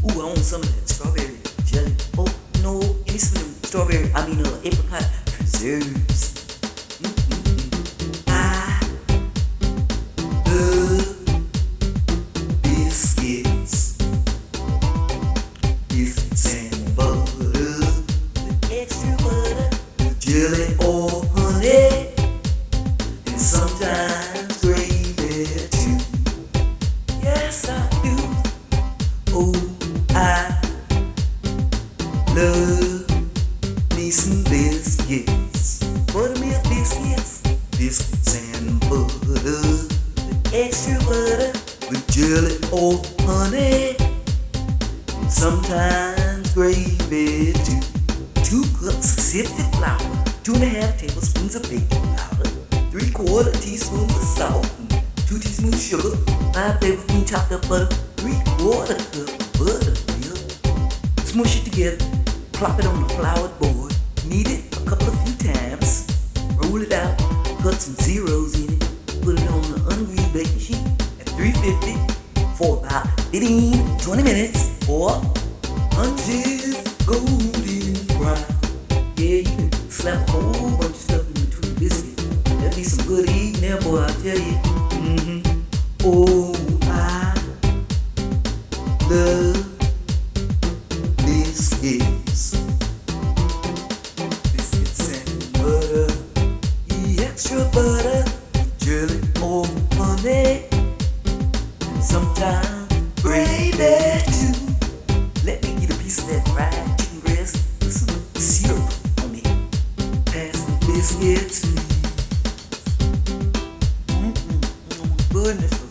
Ooh, I want some of that strawberry jelly. Oh, no, give me some of the strawberry, apricot preserves. I love biscuits. Biscuits and butter, with extra butter, with jelly or honey, and sometimes gravy too. Yes, I do. Oh, I love me some biscuits. Buttermilk biscuits. Biscuits and butter, with extra butter, with jelly or honey, and sometimes gravy too. 2 cups of sifted flour, 2.5 tablespoons of baking powder, 3/4 teaspoons of salt, 2 teaspoons sugar, 5 tablespoons chopped up butter, 3/4 cup of buttermilk. Smoosh it together, plop it on a floured board, knead it a few times, roll it out, cut some zeros in it, put it on an ungreased baking sheet at 350 for about 15-20 minutes or until golden brown. Yeah, you can slap a whole bunch of stuff in between the biscuits. That'll be some good eating there, boy, I'll tell you. Oh, I love biscuits. Biscuits and butter, the extra butter, jelly or honey, and sometimes gravy too. Let me get a piece of that fried chicken breast with some syrup on it. Pass the biscuits. Goodness.